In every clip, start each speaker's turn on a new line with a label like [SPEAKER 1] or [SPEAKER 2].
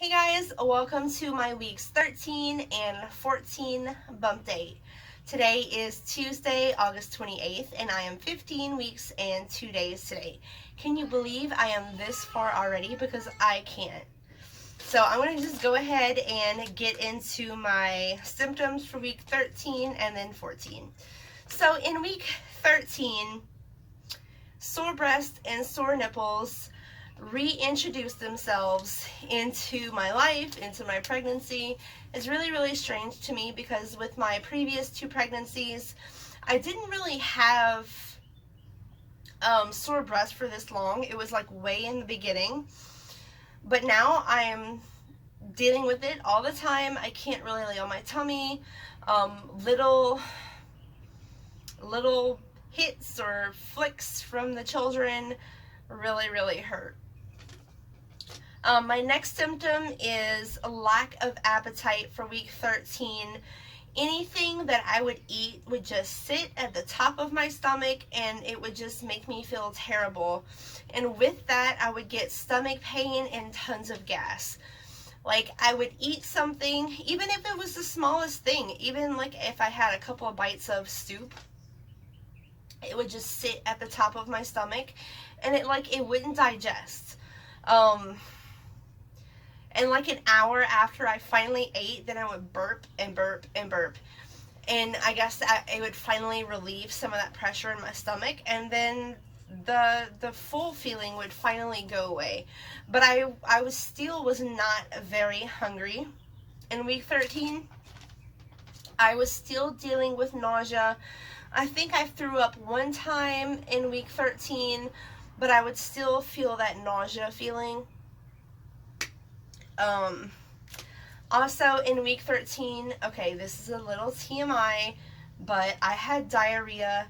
[SPEAKER 1] Hey guys, welcome to my weeks 13 and 14 bump date. Today is Tuesday, August 28th, and I am 15 weeks and 2 days today. Can you believe I am this far already? Because I can't. So I'm going to just go ahead and get into my symptoms for week 13 and then 14. So in week 13, sore breasts and sore nipples reintroduce themselves into my life, into my pregnancy. It's really strange to me because with my previous two pregnancies, I didn't really have sore breasts for this long. It was like way in the beginning, but now I am dealing with it all the time. I can't really lay on my tummy. Little hits or flicks from the children really hurt. My next symptom is a lack of appetite for week 13. Anything that I would eat would just sit at the top of my stomach and it would just make me feel terrible. And with that, I would get stomach pain and tons of gas. Like, I would eat something, even if it was the smallest thing, even like if I had a couple of bites of soup, it would just sit at the top of my stomach and it wouldn't digest. And like an hour after I finally ate, then I would burp and burp and burp. And I guess it would finally relieve some of that pressure in my stomach, and then the full feeling would finally go away. But I was not very hungry. In week 13, I was still dealing with nausea. I think I threw up one time in week 13, but I would still feel that nausea feeling. Also in week 13, okay, this is a little TMI, but I had diarrhea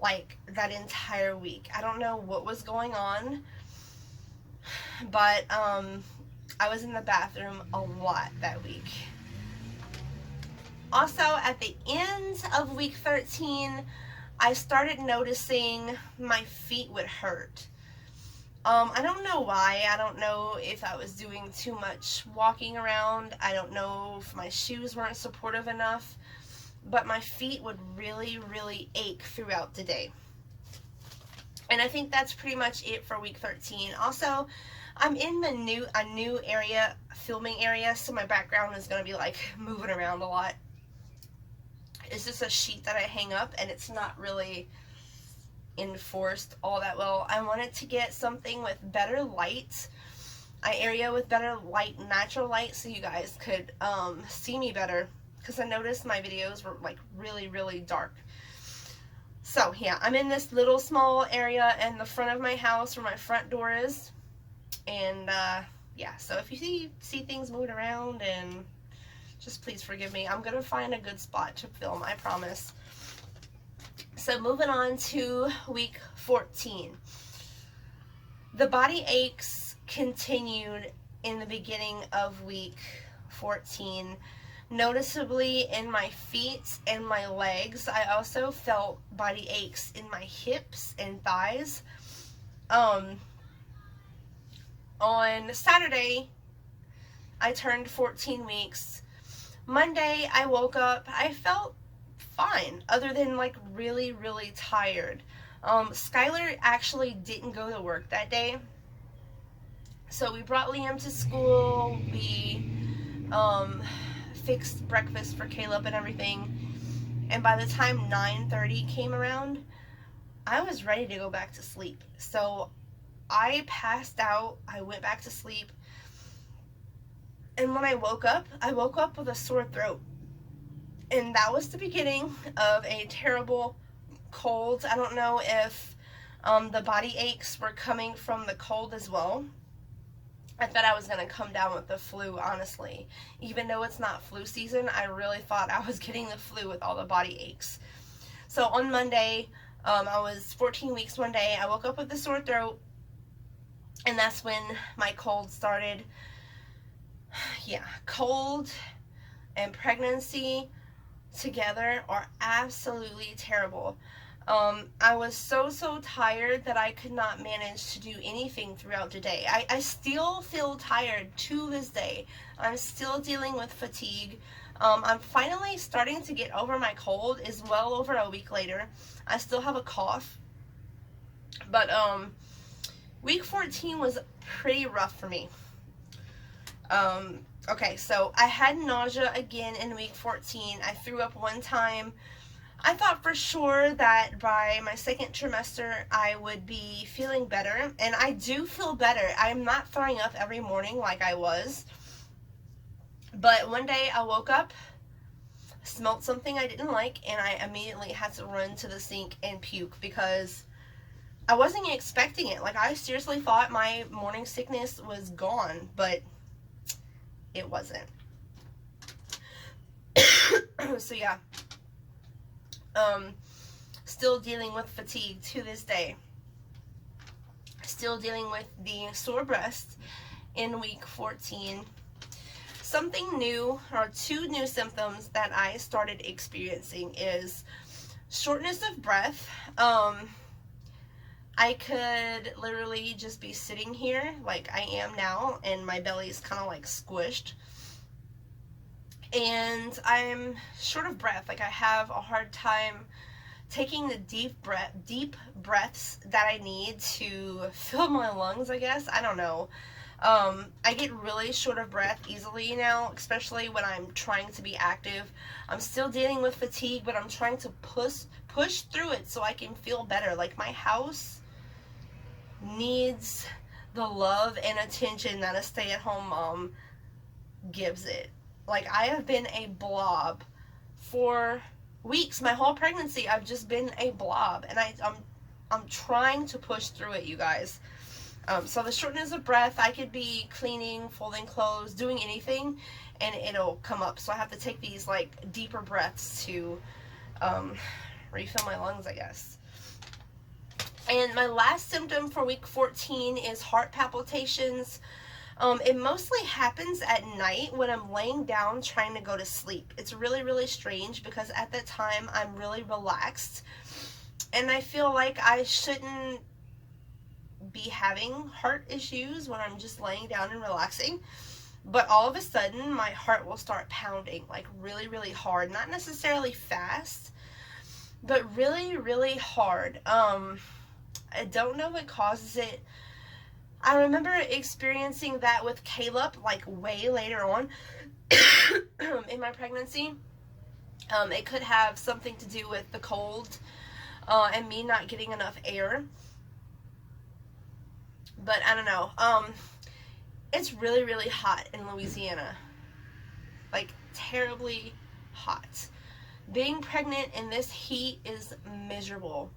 [SPEAKER 1] like that entire week. I don't know what was going on, but I was in the bathroom a lot that week. Also, at the end of week 13, I started noticing my feet would hurt. I don't know why. I don't know if I was doing too much walking around. I don't know if my shoes weren't supportive enough, but my feet would really ache throughout the day. And I think that's pretty much it for week 13. Also, I'm in a new area, filming area, so my background is going to be like moving around a lot. It's just a sheet that I hang up, and it's not really enforced all that well. I wanted to get something with better light, an area with better light, natural light, so you guys could see me better, because I noticed my videos were like really dark. So yeah, I'm in this little small area in the front of my house where my front door is, and yeah, so if you see things moving around, and just please forgive me. I'm gonna find a good spot to film, I promise. So moving on to week 14. The body aches continued in the beginning of week 14, noticeably in my feet and my legs. I also felt body aches in my hips and thighs. On Saturday, I turned 14 weeks. Monday, I woke up, I felt fine, other than like really tired. Skylar actually didn't go to work that day, so we brought Liam to school. We fixed breakfast for Caleb and everything, and by the time 9:30 came around, I was ready to go back to sleep. So I passed out, I went back to sleep, and when I woke up with a sore throat. And that was the beginning of a terrible cold. I don't know if the body aches were coming from the cold as well. I thought I was going to come down with the flu, honestly. Even though it's not flu season, I really thought I was getting the flu with all the body aches. So on Monday, I was 14 weeks one day. I woke up with a sore throat, and that's when my cold started. Yeah, cold and pregnancy together are absolutely terrible. I was so tired that I could not manage to do anything throughout the day. I still feel tired to this day. I'm still dealing with fatigue. I'm finally starting to get over my cold. It's well over a week later. I still have a cough. But week 14 was pretty rough for me. Okay, so I had nausea again in week 14. I threw up one time. I thought for sure that by my second trimester I would be feeling better, and I do feel better. I'm not throwing up every morning like I was, but one day I woke up, smelled something I didn't like, and I immediately had to run to the sink and puke because I wasn't expecting it. Like, I seriously thought my morning sickness was gone, but it wasn't. So yeah. Still dealing with fatigue to this day. Still dealing with the sore breast in week 14. Something new, or two new symptoms that I started experiencing is shortness of breath. I could literally just be sitting here like I am now, and my belly's kind of like squished. And I'm short of breath. Like, I have a hard time taking the deep breaths that I need to fill my lungs, I guess. I don't know. I get really short of breath easily now, especially when I'm trying to be active. I'm still dealing with fatigue, but I'm trying to push through it so I can feel better. Like, my house needs the love and attention that a stay-at-home mom gives it. Like, I have been a blob for weeks. My whole pregnancy, I've just been a blob, and I'm trying to push through it, you guys. So the shortness of breath, I could be cleaning, folding clothes, doing anything, and it'll come up. So I have to take these, like, deeper breaths to refill my lungs, I guess. And my last symptom for week 14 is heart palpitations. It mostly happens at night when I'm laying down trying to go to sleep. It's really strange because at that time I'm really relaxed, and I feel like I shouldn't be having heart issues when I'm just laying down and relaxing. But all of a sudden my heart will start pounding, like, really hard. Not necessarily fast, but really hard. I don't know what causes it. I remember experiencing that with Caleb, like, way later on in my pregnancy. It could have something to do with the cold and me not getting enough air. But I don't know. It's really hot in Louisiana. Like, terribly hot. Being pregnant in this heat is miserable.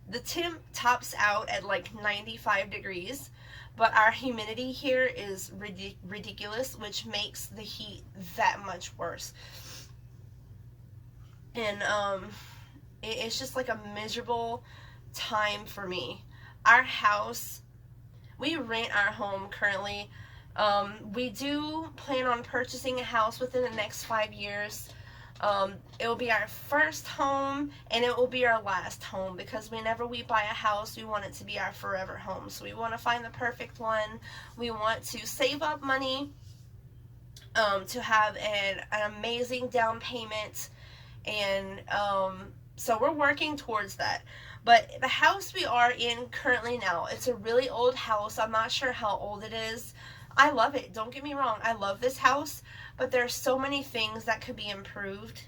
[SPEAKER 1] The temp tops out at like 95 degrees, but our humidity here is ridiculous, which makes the heat that much worse. And it's just like a miserable time for me. Our house, we rent our home currently. We do plan on purchasing a house within the next 5 years. It will be our first home, and it will be our last home, because whenever we buy a house, we want it to be our forever home. So we want to find the perfect one. We want to save up money to have an amazing down payment, and so we're working towards that. But the house we are in currently now, it's a really old house. I'm not sure how old it is. I love it. Don't get me wrong. I love this house, but there are so many things that could be improved.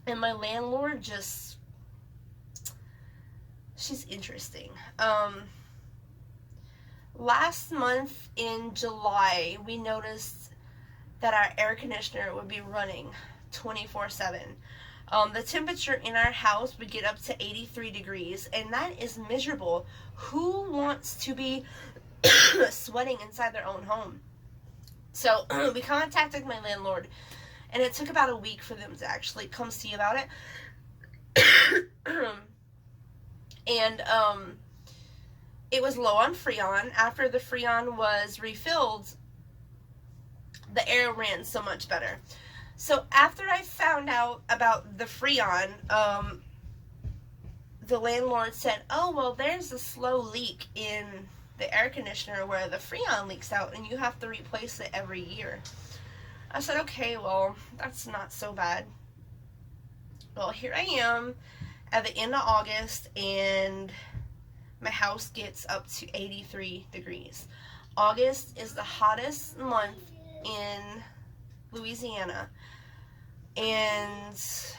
[SPEAKER 1] And my landlord just, she's interesting. Last month in July, we noticed that our air conditioner would be running 24/7. The temperature in our house would get up to 83 degrees, and that is miserable. Who wants to be sweating inside their own home? So we contacted my landlord, and it took about a week for them to actually come see about it. And it was low on Freon. After the Freon was refilled, the air ran so much better. So after I found out about the Freon, the landlord said, oh, well, there's a slow leak in the air conditioner where the Freon leaks out and you have to replace it every year. I said, okay, well, that's not so bad. Well, here I am at the end of August, and my house gets up to 83 degrees. August is the hottest month in Louisiana, and it's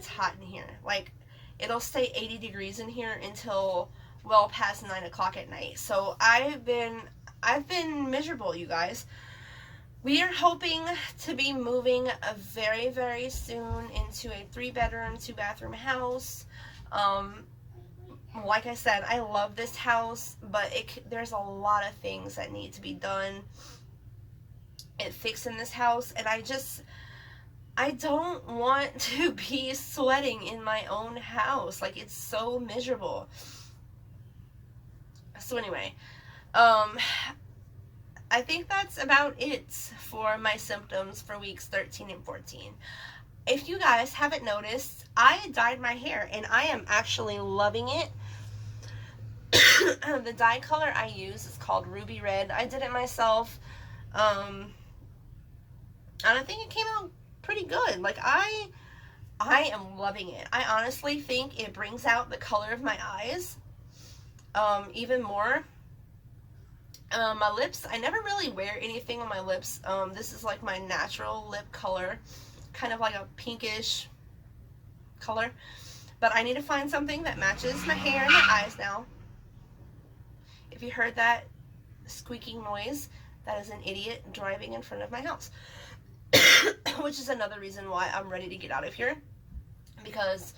[SPEAKER 1] hot in here. Like, it'll stay 80 degrees in here until well past 9 o'clock at night. So I've been miserable, you guys. We are hoping to be moving very, very soon into a 3-bedroom, 2-bathroom house. Like I said, I love this house, but there's a lot of things that need to be done and fixed in this house, and I don't want to be sweating in my own house. Like, it's so miserable. So anyway, I think that's about it for my symptoms for weeks 13 and 14. If you guys haven't noticed, I dyed my hair, and I am actually loving it. The dye color I use is called Ruby Red. I did it myself, and I think it came out pretty good. Like, I am loving it. I honestly think it brings out the color of my eyes even more. My lips, I never really wear anything on my lips. This is like my natural lip color, kind of like a pinkish color. But I need to find something that matches my hair and my eyes now. If you heard that squeaking noise, that is an idiot driving in front of my house. Which is another reason why I'm ready to get out of here. Because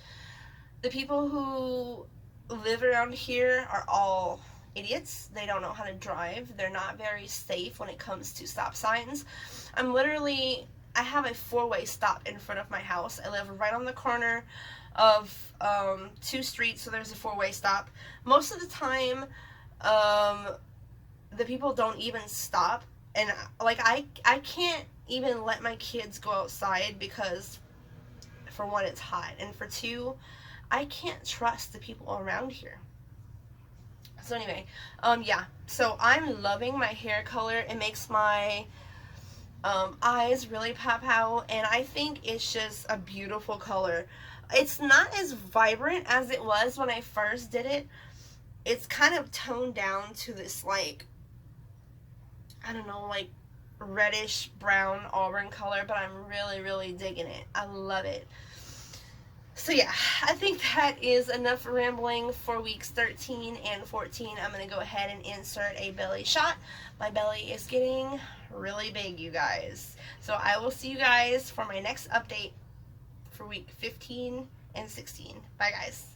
[SPEAKER 1] the people who live around here are all idiots. They don't know how to drive. They're not very safe when it comes to stop signs. I have a 4-way stop in front of my house. I live right on the corner of 2 streets, so there's a 4-way stop. Most of the time, the people don't even stop, and like I can't even let my kids go outside because, for one, it's hot, and for two, I can't trust the people around here. So anyway, yeah, so I'm loving my hair color. It makes my eyes really pop out, and I think it's just a beautiful color. It's not as vibrant as it was when I first did it. It's kind of toned down to this, like, I don't know, like reddish brown auburn color, but I'm really, really digging it. I love it. So yeah, I think that is enough rambling for weeks 13 and 14. I'm going to go ahead and insert a belly shot. My belly is getting really big, you guys. So I will see you guys for my next update for week 15 and 16. Bye, guys.